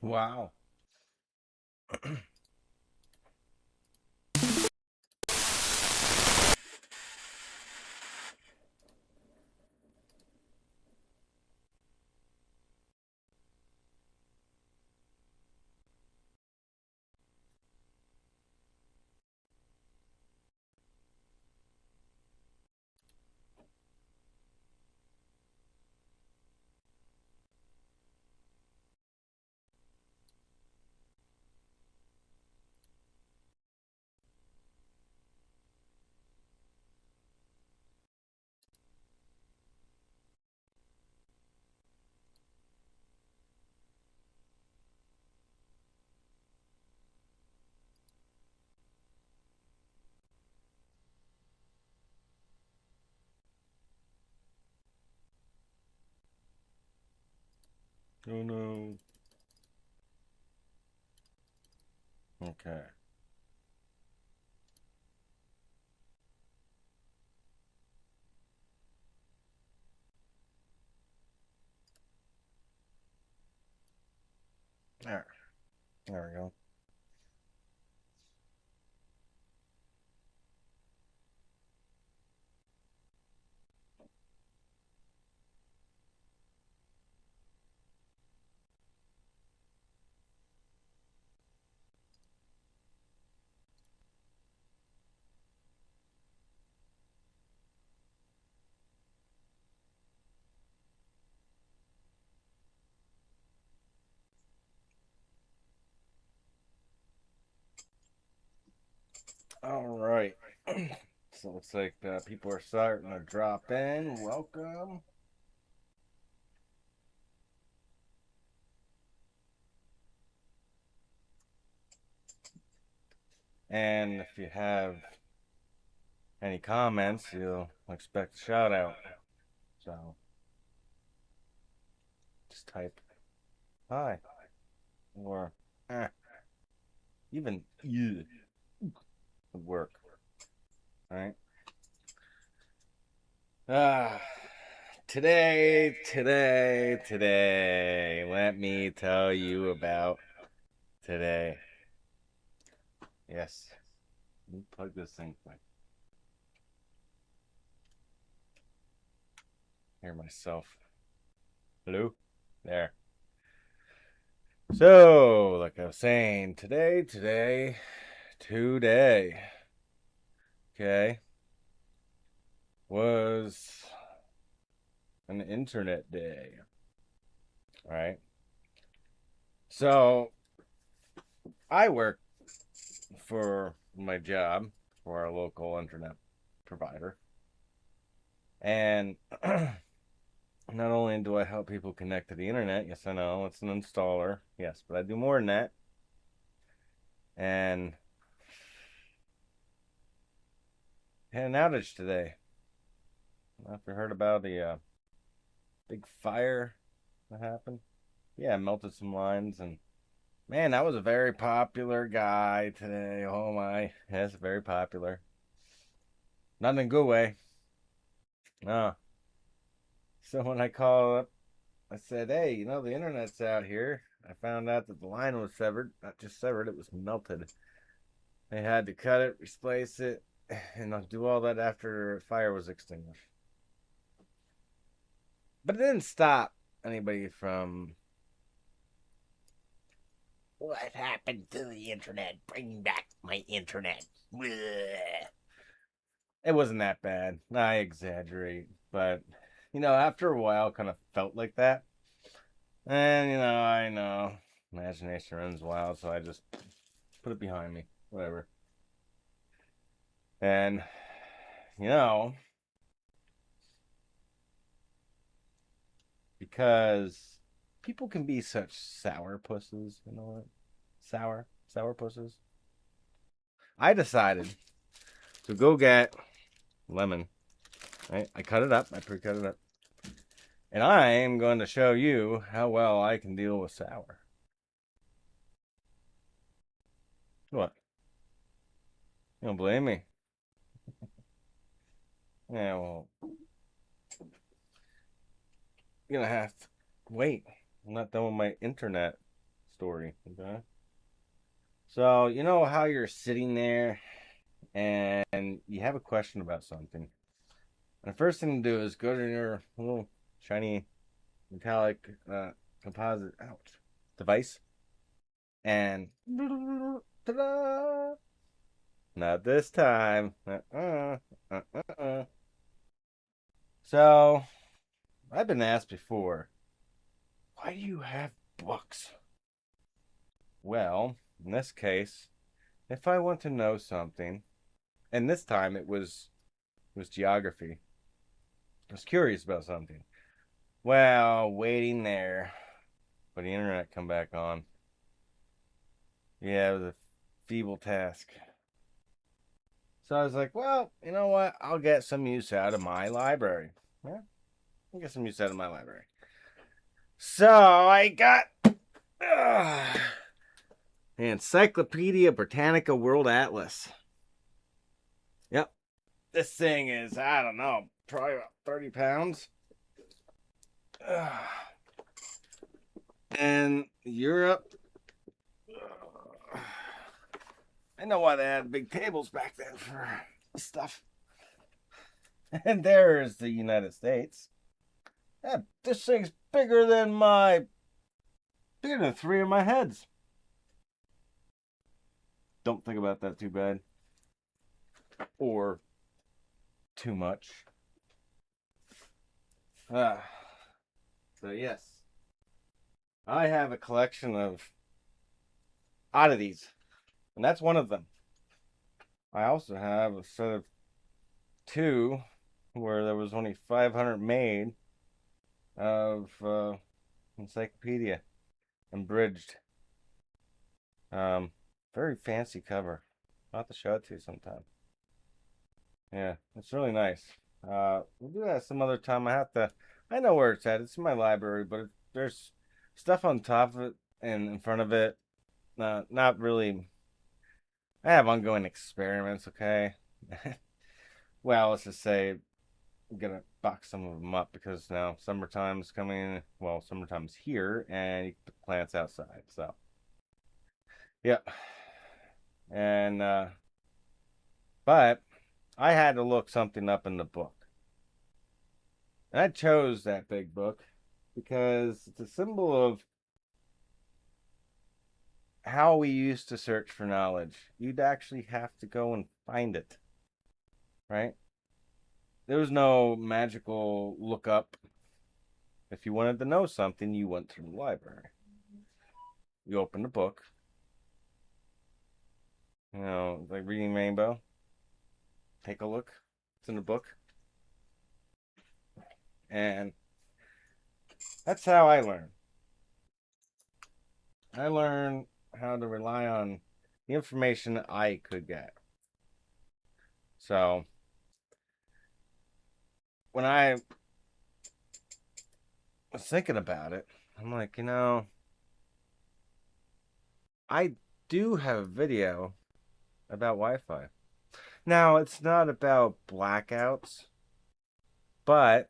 Wow. Oh no. Okay. There we go. All right. So it looks like people are starting to drop in. Welcome. And if you have any comments, you'll expect a shout out. So just type hi or eh, even you would work. All right. Ah, today. Let me tell you about today. Yes. Let me plug this thing quick. Hear myself. Hello? There. So, like I was saying, today, okay, was an internet day. All right. So, I work for my job for our local internet provider. And not only do I help people connect to the internet, yes, I know it's an installer, yes, but I do more than that. And had an outage today. I don't know if you heard about the big fire that happened. Yeah, melted some lines, and man, that was a very popular guy today. Oh my, yes, very popular. Not in a good way. No. So when I called up, I said, "Hey, the internet's out here." I found out that the line was severed. Not just severed; it was melted. They had to cut it, replace it, and I'll do all that after the fire was extinguished. But it didn't stop anybody from what happened to the internet. Bring back my internet. Bleh. It wasn't that bad. I exaggerate, but after a while, kind of felt like that. And I know imagination runs wild, so I just put it behind me. Whatever. And you know, because people can be such sour pusses. You know what? Sour pusses. I decided to go get lemon. Right? I cut it up. I pre-cut it up, and I am going to show you how well I can deal with sour. What? You don't blame me? Yeah. Well, you're gonna have to wait. I'm not done with my internet story. Okay. So, you know how you're sitting there and you have a question about something. And the first thing to do is go to your little shiny metallic composite device and ta-da! Not this time. So, I've been asked before, why do you have books? Well, in this case, if I want to know something, and this time it was geography. I was curious about something. Well, waiting there, but the internet come back on. Yeah, it was a feeble task. So I was like, well, you know what? I'll get some use out of my library. Yeah, I'll get some use out of my library. So I got the Encyclopedia Britannica World Atlas. Yep. This thing is, I don't know, probably about 30 pounds. And Europe. I know why they had big tables back then for stuff. And there's the United States. Yeah, this thing's bigger than three of my heads. Don't think about that too bad. Or too much. So yes, I have a collection of oddities, and that's one of them. I also have a set of two where there was only 500 made of encyclopedia abridged. Very fancy cover. I'll have to show it to you sometime. Yeah, it's really nice. We'll do that some other time. I know where it's at. It's in my library, but there's stuff on top of it and in front of it. Not really. I have ongoing experiments, okay? Well, let's just say I'm gonna box some of them up because now summertime's coming. Well, summertime's here, and you can put plants outside. So, yeah. And but I had to look something up in the book. And I chose that big book because it's a symbol of how we used to search for knowledge. You'd actually have to go and find it, right? There was no magical look up. If you wanted to know something, you went to the library. You opened the book. You know, like reading Rainbow. Take a look. It's in the book. And that's how I learned. I learned how to rely on the information I could get. So when I was thinking about it, I'm like, I do have a video about Wi-Fi. Now, it's not about blackouts, but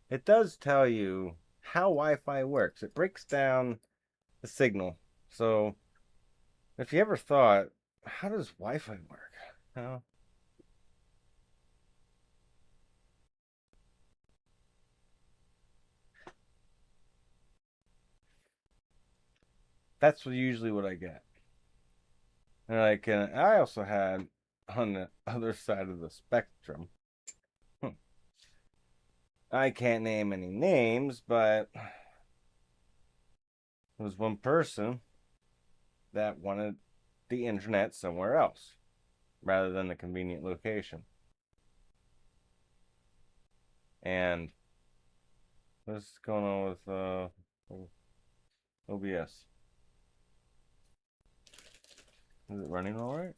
it does tell you how Wi-Fi works. It breaks down the signal. So if you ever thought, how does Wi-Fi work? You know, that's usually what I get. And I also had on the other side of the spectrum. I can't name any names, but there was one person that wanted the internet somewhere else rather than the convenient location. And what's going on with OBS? Is it running all right?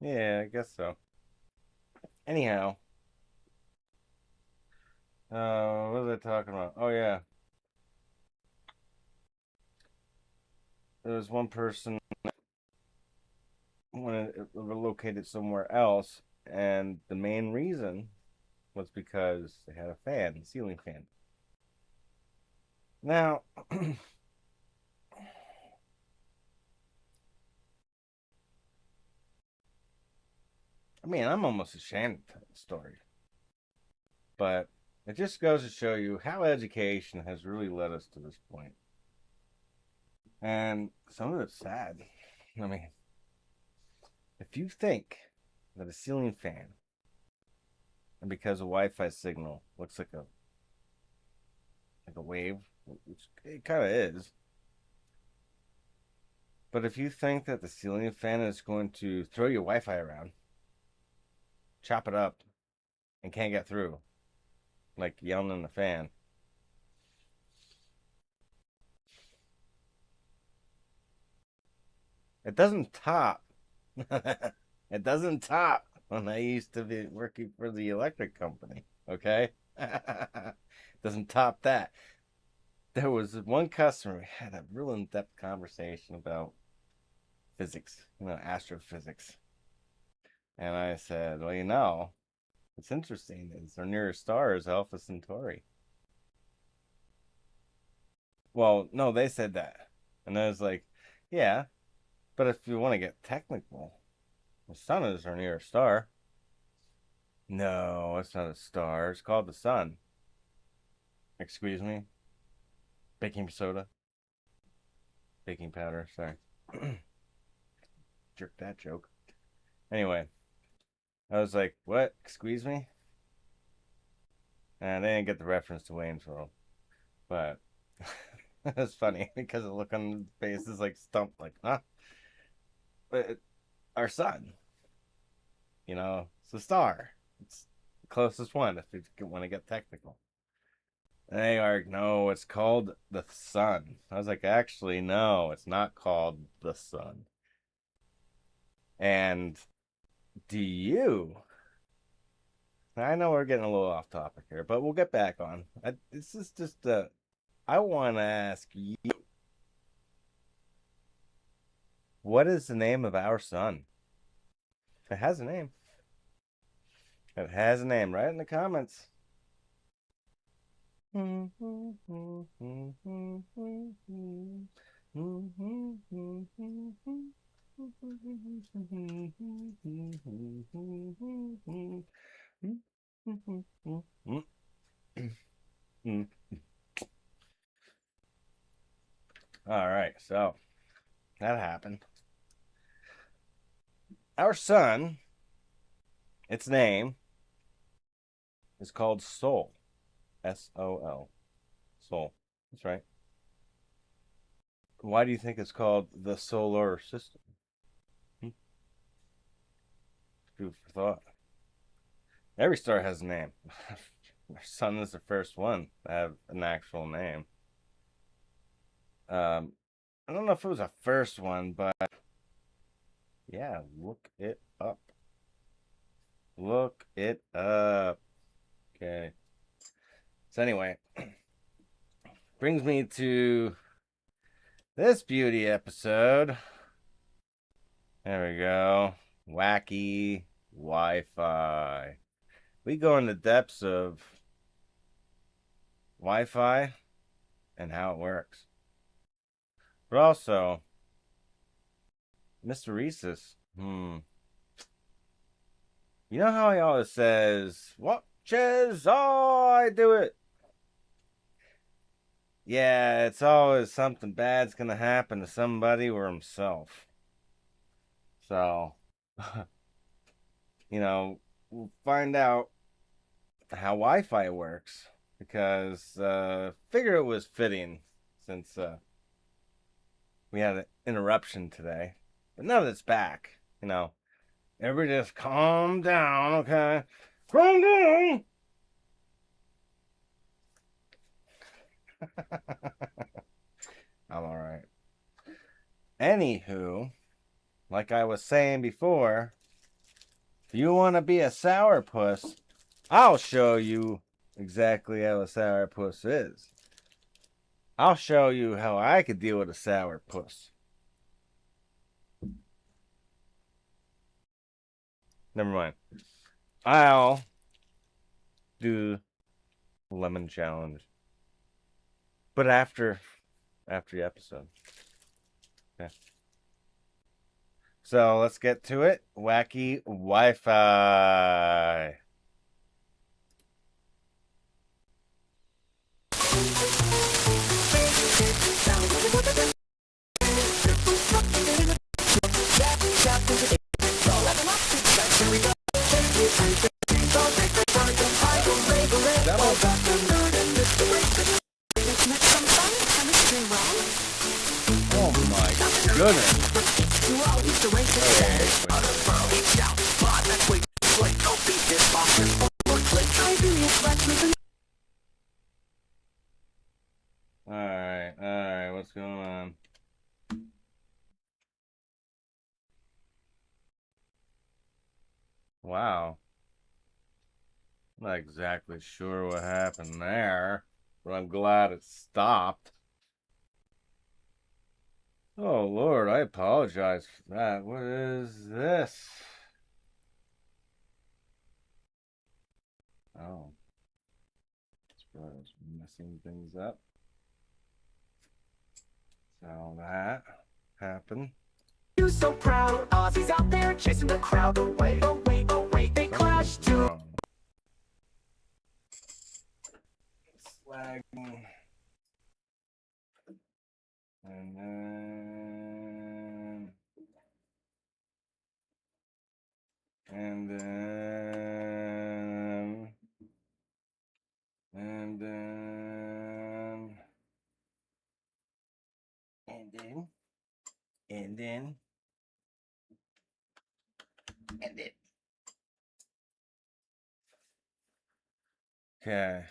Yeah, I guess so. Anyhow, what was I talking about? Oh yeah, there was one person wanted it located somewhere else, and the main reason was because they had a fan, a ceiling fan. Now, I mean, I'm almost ashamed of the story, but it just goes to show you how education has really led us to this point. And some of it's sad. I mean, if you think that a ceiling fan, and because a Wi-Fi signal looks like a wave, which it kind of is, but if you think that the ceiling fan is going to throw your Wi-Fi around, chop it up, and can't get through, like yelling in the fan, it doesn't top. It doesn't top when I used to be working for the electric company. Okay, doesn't top that. There was one customer we had a real in-depth conversation about physics, astrophysics, and I said, well, what's interesting is our nearest star is Alpha Centauri. Well, no, they said that, and I was like, yeah, but if you want to get technical, the sun is our nearest star. No, it's not a star. It's called the sun. Excuse me. Baking soda. Baking powder. Sorry. Jerk that joke. Anyway, I was like, what? Excuse me? And they didn't get the reference to Wayne's World. But it's funny because the look on his face is like stumped, like, huh? But our sun, it's a star. It's the closest one if you want to get technical. They are, no, it's called the sun. I was like, actually, no, it's not called the sun. And do you? I know we're getting a little off topic here, but we'll get back on. This is just, I want to ask you, what is the name of our sun? It has a name. It has a name. Right in the comments. All right, so that happened. Our sun, its name is called Sol. Sol. Sol. That's right. Why do you think it's called the solar system? Food for thought. Every star has a name. Our sun is the first one to have an actual name. I don't know if it was a first one, but yeah, look it up. Look it up. Okay. So anyway, brings me to this beauty episode. There we go. Wacky Wi-Fi. We go in the depths of Wi-Fi and how it works. But also, Mr. Rhesus. You know how he always says, watch as I do it? Yeah, it's always something bad's gonna happen to somebody or himself. So, we'll find out how Wi-Fi works because figure it was fitting since we had an interruption today. But now that it's back, everybody just calm down, okay? Calm down! I'm alright. Anywho, like I was saying before, if you want to be a sourpuss, I'll show you exactly how a sourpuss is. I'll show you how I could deal with a sourpuss. Never mind. I'll do lemon challenge, but after the episode. Okay. So let's get to it. Wacky Wi-Fi. Oh my goodness. Alright, what's going on? Wow. Not exactly sure what happened there, but I'm glad it stopped. Oh Lord, I apologize for that. What is this? Oh, it's probably messing things up. So that happened. You so proud, Ozzy's out there chasing the crowd away, away, away. They crash to Slagging. And then and then and then and then and then and then. Okay.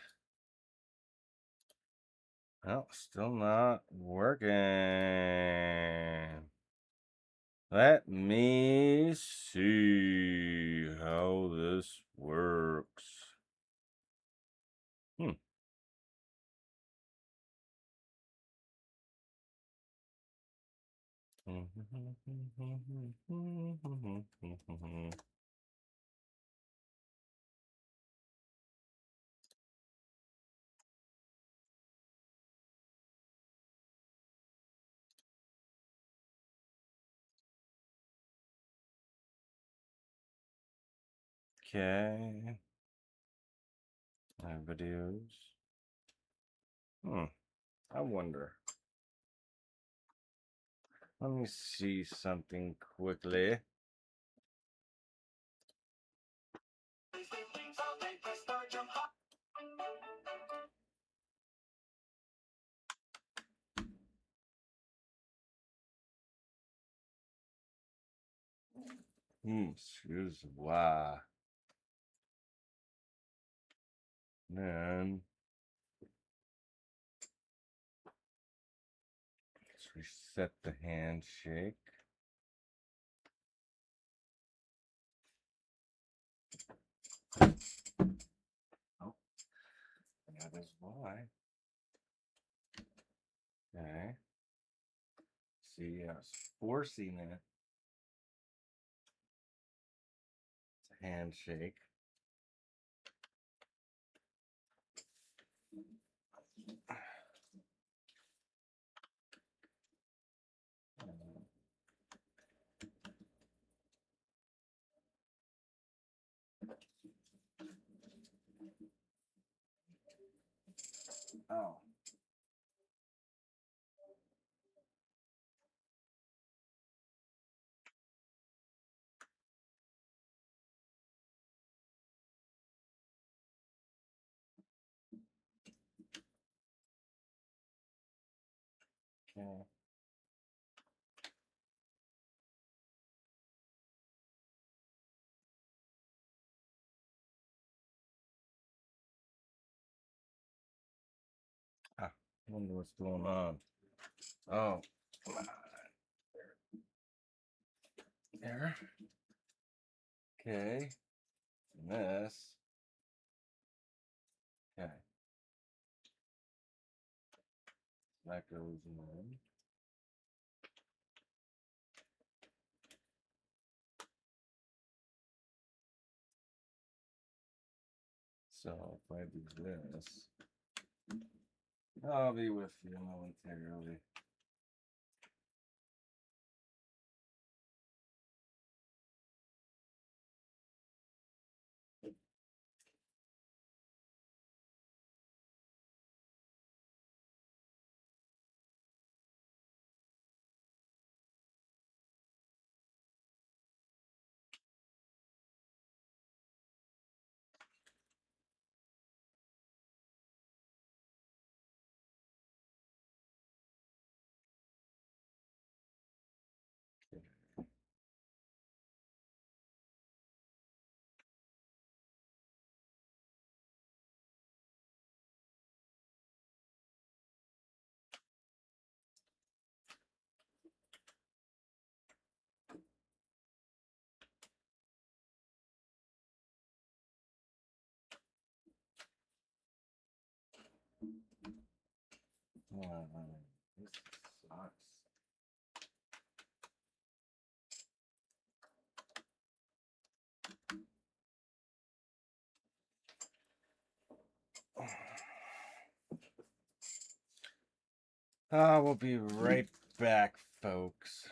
Well, still not working. Let me see how this works. Hmm. Okay. My videos. I wonder. Let me see something quickly. Excuse why. Then let's reset the handshake. Oh, that is why. Okay. See, I was forcing it. It's a handshake. Oh. Okay. I wonder what's going on. Oh, come on. There. Okay. And this. Okay. That goes in. So if I do this, I'll be with you momentarily. This sucks. We'll be right back, folks.